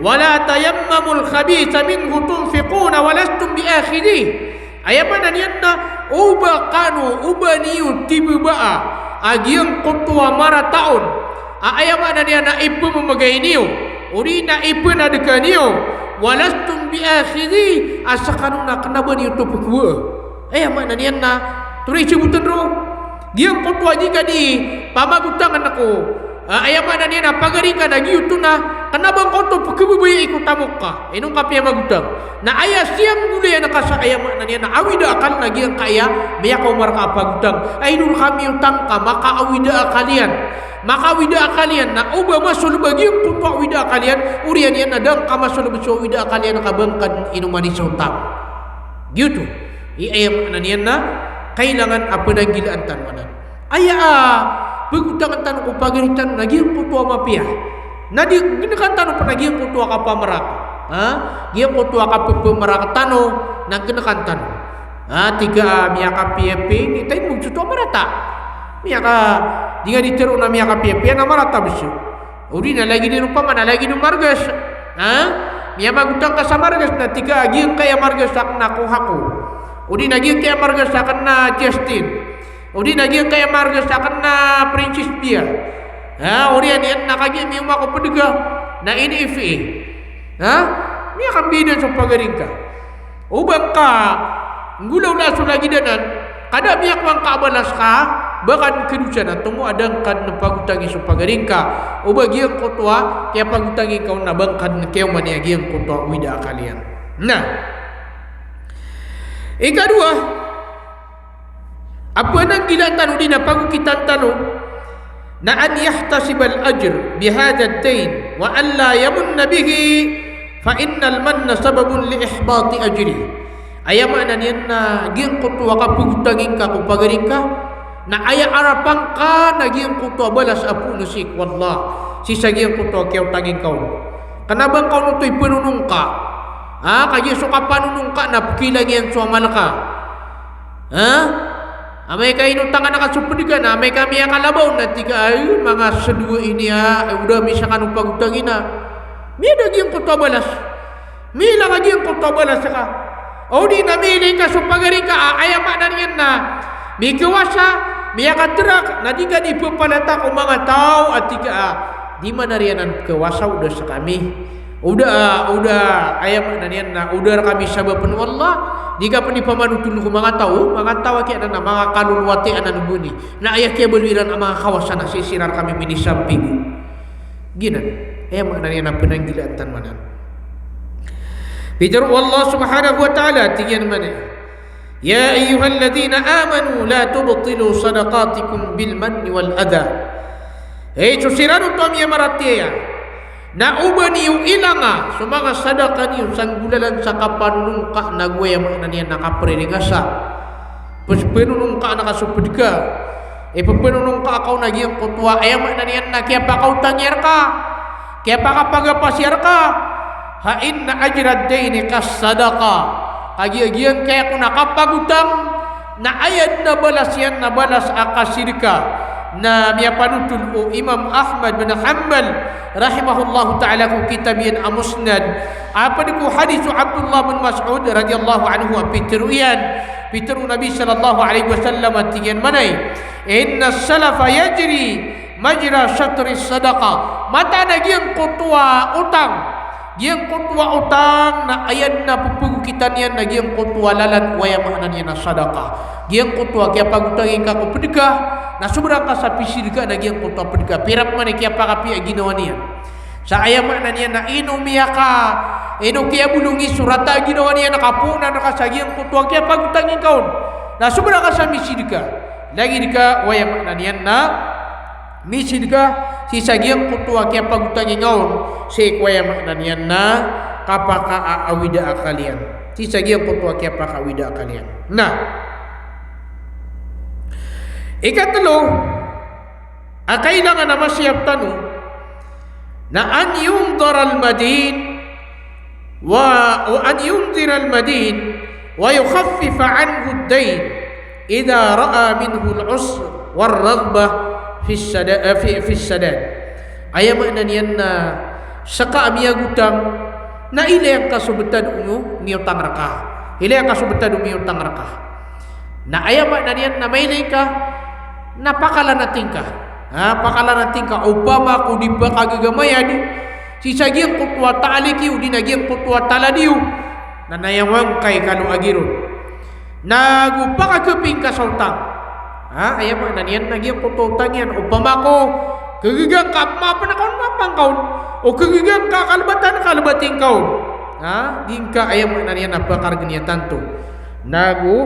wala tayammamul khabitha minhu tunfiquna walastum biakhidih ayaman niyan na uba kanu uba niyo tibubaa agyang kutua mara taon ayaman niyan na ipo mamagay niyo uri na ipo na deka niyo walastum biakhidih asa kanu na kanaba niyo to pukwa ayaman niyan na turi sebutan ro Giang kutua jika di pamagutangan aku ayam mana ni na pagaringa na giutuna kanabang koto pagkabubuya ikut tamuka inong kapya magutang na aya siyang gulay na kasa ayam mana ni na awida akal na giang kaya maya kau marka pagutang ay nur kami utang ka maka awida akalian na uba masul bagi kutua awida akalian urian yan nadang ka masul beso awida akalian nakabangkan inumani sa utang gitu ayam mana ni na kailangan apa na gilaan tanwanan aya pagutang tanong ko pagalitan nagiang kutua mapia nadi ginakan tanong pa nagiang kutua ka pamaraka giang kutua ka pamaraka tanong nang ginakan tanong tiga miyaka PFP ni tayo magsutua marata miyaka di nga ditiro na miyaka PFP na marata bisyo uri na lagi din pa man lagi din margas miya magutang ka sa margas na tiga giang kaya margas sa nakuha ko uri na giang kaya margas sa na Justin uri na giang kaya margas sa na Princess Pia uri yan nakagyan niyo mako pediga na ini FA niya kang bidan sa pagaring ka ubang ka ngulaw na so lagi danan kada biyak mang kabalas ka bahkan kedusan tumo adang kan pagutangi sa pagaring ka ubag yang kotwa kaya pagutangi ka na bangkan kayo maniagi yang kotwa wida kalian nah ikadua apa nang gilatan di na pagukitan tanong na an yahtasibal ajr bihadha ad-dain wa an la yamunna bihi fa innal manna sababun li ihbati ajri aya mana niyan na giang kutwa ka pagutangin ka kung pagaring ka na aya arapang ka na giang kutwa balas apu nusik wallah sisa giang kutwa kaya tangin ka kanabang ka nutoy panunong ka kaya so ka panunong ka na kilang yan suamal ka amay ka inutangan nakasupadigan amay kami ang kalabaw na tiga ay mga sadua ini udah misa ka nung pagutangin miya na giang kutwa balas miya lang giang kutwa balas ka o di namili ka sa pagaring ka ayam na niyan na may kawasa may akatrak na di ka di papalata kung mga tao at di man na riyan ang kawasa udah sa kami udah ayam na niyan na udah kami sabapan wallah di ka pa ni pamanutul ko mga tao kaya na mga kalulwati anan buni na ayak kaya balwiran ang mga kawasan na sisirar kami minisamping ginan ayam na niyan ang pinanggilaan tanmanan Bidaru Allah subhanahu wa ta'ala tingyan mana Ya ayyuhalladzina amanu la tubtilu sadaqatikum bil manni wal adha susirano to miya maratiya na uban yung ilanga so mga sadaka niyo sanggulalan sa kapanunong ka nagwaya mga niya nakapriringasa penunong ka nakasupid ka penunong ka akaw naging kutwa ayam na niyan na kaya pa tangyer ka kaya pa kapagapasyar ka ha inna ajrad daini kas sadaqa agiagian kaya ko nakapagutang na ayat na balas yan na balas akasirka na miya panutul o Imam Ahmad bin Hanbal rahimahullahu ta'ala ko kitab yan amusnad apa di ko hadisu Abdullah bin Mas'ud radiyallahu anhu apitiru Nabi sallallahu alaihi wasallam tingyan manay inna salafa yajri majra syatri sadaqa mata nagyang kutwa utang Giang kutwa utang na ayan na pupugitan yan na giang kutwa lalat waya maanan yan na sadaka. Giang kutwa kaya pagutangin ka kung pedika na sobrang ka sa pisir ka na giang kutwa pedika. Pirap man kaya pakapi ay ginawa niya. Sa ayam maanan yan na inumiya ka. Ino kaya bulungi surata ginawa niya na kapuna na ka sa giang kutwa kaya pagutangin ka na sobrang ka sa misir ka. Lagi di ka waya maanan yan na misir ka. Si sagyang kutwa kaya pagutangin ngaon si kwaya maknan yan na kapaka awida akalian si sagyang kutwa kaya pakawida akalian nah ikatlo kailangan na masiyap tanong na an yundar al-madin wa an yundir al-madin wa yukhaffifa anhu ad-dayn idha ra'a minhu al-usr wal-raghbah fi sadad ayam na niyan na saka amiya gutang na ilayang kasubetan unyo ngiyotang raka ilayang kasubetan umiyotang raka na ayam na niyan na mailay ka napakalanating ka pakalanating ka upama kung di ba kagagamayan si sagyang kutwa taalikiw di nagyang kutwa taladiw na nayawang kay kalu agirun nagupakakaping ka sa utang Ayam makna niyan nagiang koto utangian upama ko kegigang ka mapang kaun o kegigang ka kalabating kaun dingka ayam makna niyan napakar geniatan tu nagu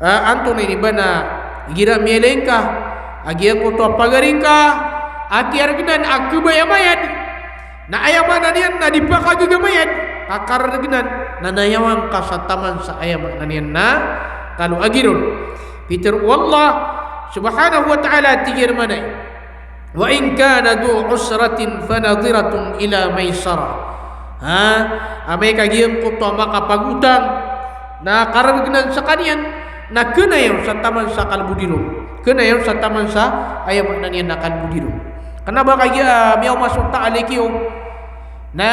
anto ni bana gira mielengka agiang koto pagaringka akiar ginan akubayamayad na ayam makna niyan na dipakagagamayad akar ginan na nayawang kasataman sa ayam makna niyan na kalau agirun Peter wallah subhanahu wa ta'ala tigir manay wa in kana du usratin fanadhiratun ila maisarah amay kagiyam ko to makapagutang na karagnan sa kaniyan na kenayaw sa taman sa kalbudirom kenayaw sa taman sa ayam na niyan na kalbudirom kanaba kagya miyaw masuk ta alikiyo na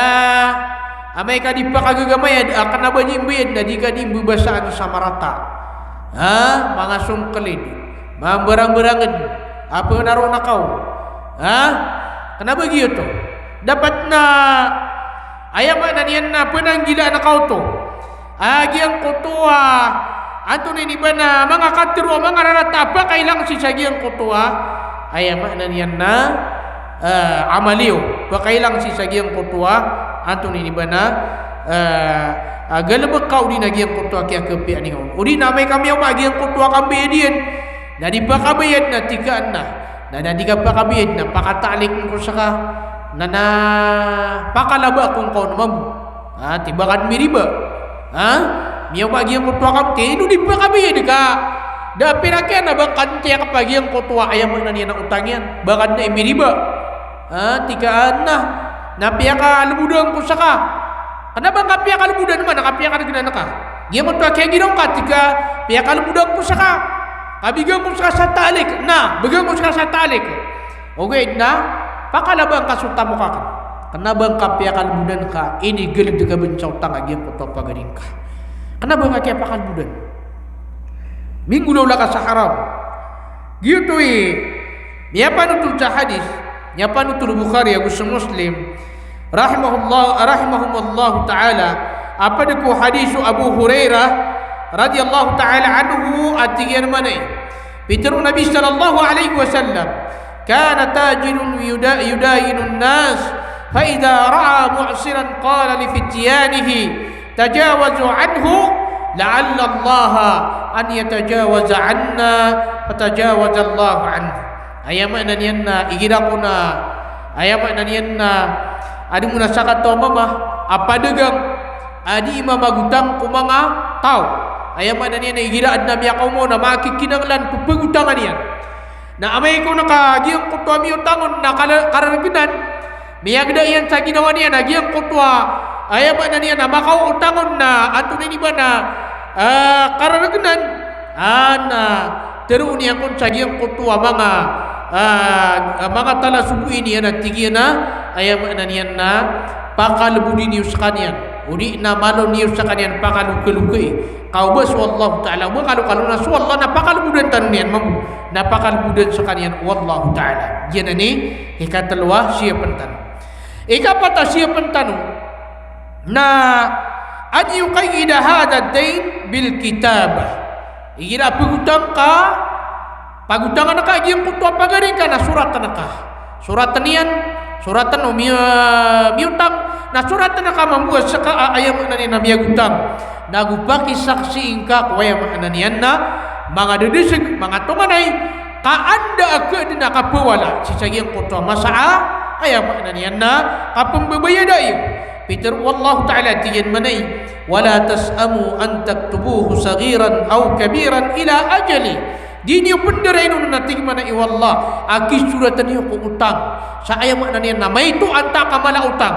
amay kadipa kagagamayad kanaba jimbayad na di kadimbu basaan sa marata mga sungkelid, mga berang-berangan, apa naruh na kau? Kenapa gitu? Dapat na ayam na niyan na penanggila na kau to. Agiang kutua, anto ni ba na mga katiro, mga rarata pa kailang si sagiang kutua, ayam na niyan na amaliw, pa kailang si sagiang kutua, anto ni ba na galabak kau di nagiang kutua kaya kepi ani kau. Udi namai kami yang bagian kutua kami edian. Nadi pakabayad na tigaan na. Nadi pakabayad na pakatalik ko saka na pakalaba kung kau namam. Tibakan miriba. Miyaw bagian kutua kami inu di pakabayad ka. Da pirakan na bakan tiya kapagian kutua ayam na niya na utangyan. Bakan na miriba. Tigaan na. Napiya ka alubudang ko saka. Kenapa enggak pihak kalau budak mana? Pihak kalau gina naka. Dia mau tuak yang girong ketika pihak kalau budak pusaka. Kabigang pusaka satalik. Nah, begang pusaka satalik. Oke, nah, pakala bang kasuta muka kan. Kenapa enggak pihak kalau budak ka? Ini gelid juga bencau tang lagi yang kotor pagaring ka. Kenapa enggak pihak kalau budak? Minggu lalu ka haram. Gitu Nyapa nutul hadis. Nyapa nutul Bukhari Abu Muslim. Rahimahumullah ta'ala apa deku hadisu Abu Hurairah radhiyallahu ta'ala anhu atiyan manai Peter Nabi sallallahu alaihi wasallam kana tajirun yudayinun nas fa idza ra'a mu'siran qala li fityanihi tajawazu anhu la'alla Allah an yatajawaza anna fatajawaza Allah anhu ayama nanyanna igirakuna ayama nanyanna adi munasakat to mama apa degang adi imam agutang ko mga tao ayam ana niya igira ad nabi ako mo na makikinanglan pupagutangan niyan na amay ko nakagiyang kutwa mi utangon na kararginan miyagda iyan sa ginawa niya nagiyang kutwa ayam ana niya na makaw utangon na ato ni ba na kararginan ana teru niya kun sa giyang kutwa mga tala subu ini na tigyan na ayam na niyan na pakalbudi niyo sa kanyan udi na malo niyo sa kanyan pakalukalukai kau bas wallahu ta'ala kalau na wallah na pakalbudan tanong niyan mamu na pakalbudan sa kanyan wallahu ta'ala yan ni ikatalwa siya pantanong ikapata siya pantanong na an yuqayyida hada dain bil kitabah igira pagutang ka pagutangan ka giyang kutwa pagaring ka na suratan ka suratan niyan suratan miutang na suratan ka membuat saka ayam na ni namiya gutang nagupaki saksi ingka kuya na niyan na mga dedesig mga tunganay kaanda ka din nakapawala si sagiyang kutwa masaa ayam na niyan na kapambabayadayo Peter wallahu ta'ala tiyan manay wala tas'amu an taktubuhu saghiran aw kabiran ila ajali di niyo penderay no nating mana iwallah aki suratan niyo ko utang sa ayam na niya na may to anta ka mala utang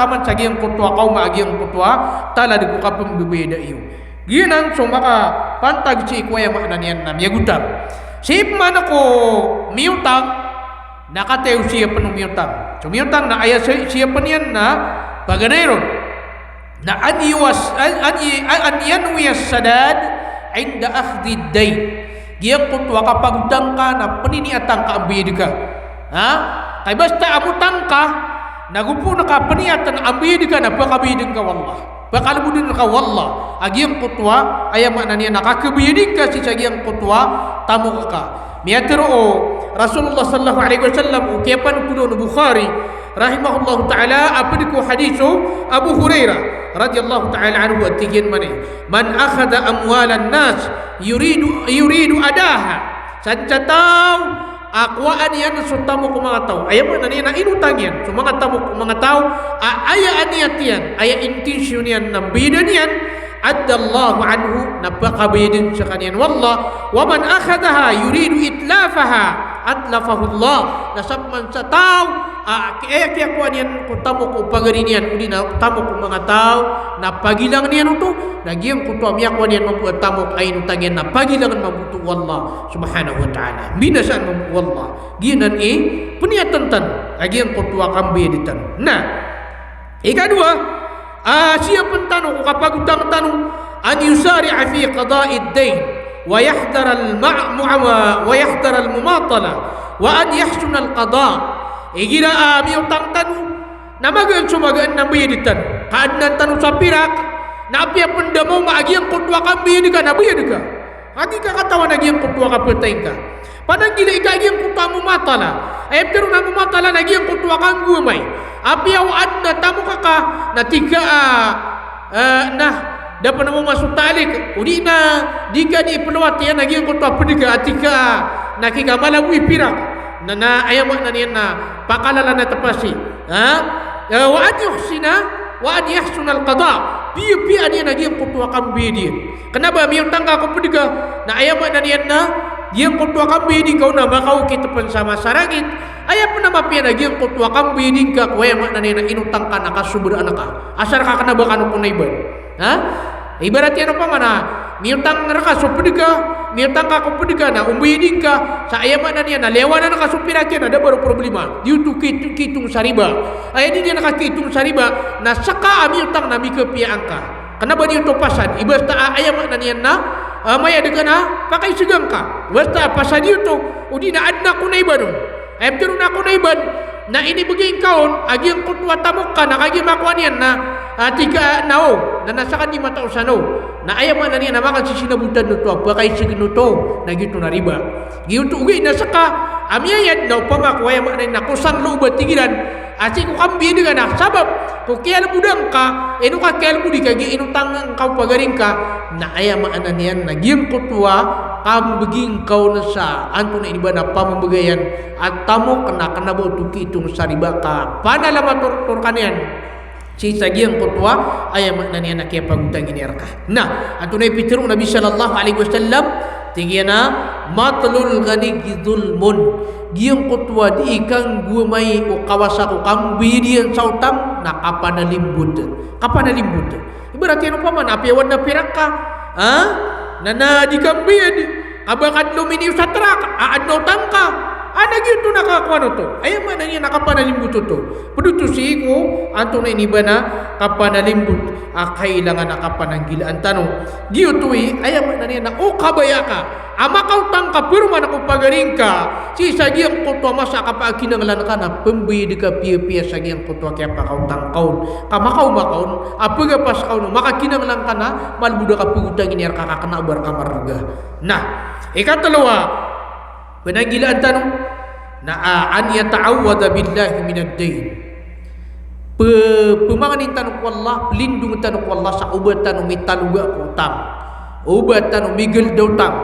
taman sa giyang kutwa kaw maagiyang kutwa tala di ko ka pambibeda iyo ginang so maka pantag si ko ayam na niya na miyagutang sip man ako miutang nakatew siya pa nung miutang so miutang na aya siya pa niyan na paganayron na an yanwiyas sadad inda akhdhi dayn giyang kutwa kapag utang ka na paniniatang ka ambiyad ka kay basta amutang ka nagupo na ka paniniatan ambiyad ka na pakabiyad ka wallah bakal budin ka wallah agiang kutwa ayam maknanya nakakabiyadin ka si sagiang kutwa tamu ka miatero Rasulullah sallallahu alaihi wasallam ukiapan kuno Bukhari rahimahullahu taala apa diku hadisu Abu Hurairah radhiyallahu taala anhu atigen man akhadha amwalan nas yuridu adaha sancatau akwaan yan sutamu ko mga tao ayam na niya na inutang yan so mga tao aya aniyatian aya intention yan ng bidan yan addallahu anhu napakabayadin sa kanyan wallah wa man akhadaha yuridu itlafaha atlafahu Allah nasabman sa tao kaya kuan yan kung tamo ko pagarin yan uli na tamo ko mga tao na pagilang niyan ito nagyang kuto miyak kuan yan mambuat tamo ay nutang yan na pagilangan mabuto wallah subhanahu wa ta'ala binasaan mabuto wallah ginan peniyatan tan nagyang kuto kambi editan nah ikadua siapa tanong kapag utang tanong an yusari'a fi qada'id dayn wa yahdar al mumatala wa an yahsun al qada' igira mi utang tanong namagan sumagaan na bayaditan kaadnan tanong sa pirak na apya pendamo maagiang kutwa ka bayadikan na bayad ka agi ka katawan agiang kutwa ka peteng ka padang gila ikagiang kutwa mo matala ay pero na mo matala nagiang kutwa kang gumay apya adna tamu ka na tiga nah dapat namo masuk talik udi na diga ni pelawat yan nagiang kutwa pedika atika nakika malawi pirak na ayamak na niyan na pakalala na tapasi wa an yuhsina wa an yahsun al qada piya niyan nagiang kutwa kambidin kenapa miyong tangga ko pedika na ayamak na niyan na diang kutwa kambidin kau na makau kita pensama sarangit ayah pun nama pian lagi yang kutwa kambidin ka kuya mak na niyan na inutang ka nakasubur anak ka asar ka kana bakano ko na iban ibaratnya apa mana miutang neraka supedika miutang ka kupedika na umbidin ka sa ayah mak na niyan na lewanan ka supirakin ada baru problema diu tu kitung sariba ayah ni dia nakakitung sariba na saka miutang na mika pia angka kenapa dia tu pasan ibas ta ayah mak na niyan na maya dekana pakai segang ka wasta pasan dia tu udi na adna kunaiban ayam turun aku naiban na ini begini kaun agi yang kutwa tamukka na kagi makwanian na tiga nao na nasakan di mata usano na ayam mana ni na makan sisi nabutan nuto pakai seginuto na gitu na riba gitu ugi na saka amiyayad na upama ko ayam mana na kusang lubat tigiran asik ko kambi dengan na sabab ko kial budang ka inu ka kial budi kagi inu tangang kau pagaring ka na ayam mana niyan na giem kutwa kam beging kau nasa anto na iba na pamamagayan at tamo kena botuki itung saribaka panalama tur kanian si sagiang kutwa ayam na niyan na kaya pagutang inirka nah anto na ipitiro Nabi sallallahu alaihi wasallam tinggiana matlul ghani zulmun giyang kutwa di ikang gumay o kawasa ko kambi diyan sa utang na kapanalimbud ibaratnya ano pa man apiawan na piraka na di kambid abakan luminiw sa trak aadno tangka gitu nakakuano to ayam mana niya nakapanalimbut to pedutu siiko anto na iniba na kapanalimbut kailangan nakapananggilaan tanong giyutui ayam mana niya na kabaya ka amakau tangka pirman ako pagaring ka si sagiang kutwa masa kapakinanglan ka na pembidi ka piya sagiang kutwa kaya pakau tangkaun kamakau apaga pas kau no makakinanglan ka na malbuda ka pugutang ini kakakana bar kamarga nah ikatalawa penanggilaan tanong na an yata'awwada billahi minad dain pemanganin tanong ko Allah pelindung tanong ko Allah sa ubat tanong mitaluga ko utang ubat tanong migil daw utang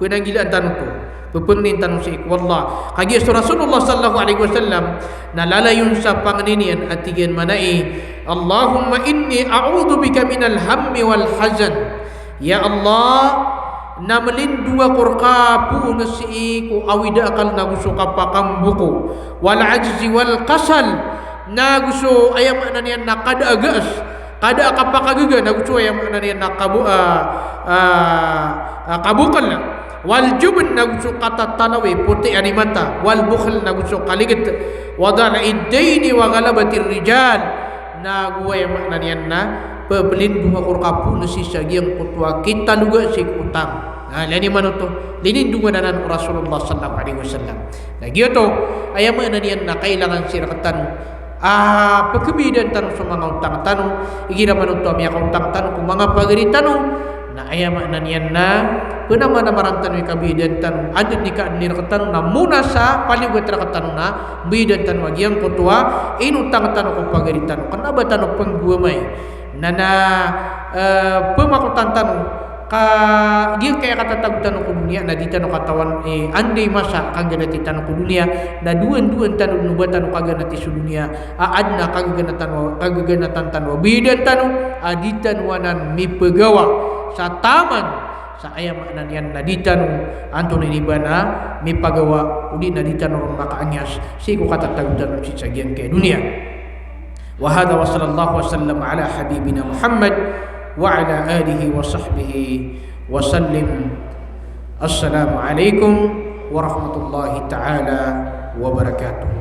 penanggilaan tanong to pepengnin tanong si wallah kagi Rasulullah sallallahu alaihi wasallam nalalayon sa panganinian atigen manai Allahumma inni a'udzu bika minal hammi wal hazan ya Allah na melindung ako kapu na si ko awida akal na gusto kapakang buko wal ajzi wal kasal na gusto ayam na niyan na kada agas kada kapakagiga na gusto ayam na niyan na kabukal na wal jubn na gusto katatanawi puti animata wal bukhl na gusto kaligit wadala iddaini wa galabatir rijal na guayam na niyan na pelindung ako kapu na si sagiang kutwa kita luga si utang lani manuto linindungan na Rasulullah sallallahu alaihi wasallam na gitu ayam na niyan na kailangan sirakatan Pekebidan tanu so mga utang tanu igira manuto mi ka utang tanu ku mga pagari tanu na aya makna niyan na penama na marantanu kabidan tanu adit ni ka ni tanu na muna sa paligot ra tanu na bidan tanu agian kotua inutang tanu ku pagari tanu kenapa tanu pengguamai nana pemakutan tanu ka dia kaya kata tagutan ku dunia na di tanu katawan andai masa kagana ti tanu ku dunia na duan tanu nubatan kagana ti dunia adna kagaganatan tanu bidan tanu aditan wanan mi pegawa sa taman sa aya makna nian na di tanu antun ni bana mi pagawa udi na di tanu maka anyas si ku kata tagutan si sagian ke dunia. Wa hadza wa sallallahu wasallam ala habibina Muhammad وعلى آله وصحبه وسلم. السلام عليكم ورحمة الله تعالى وبركاته.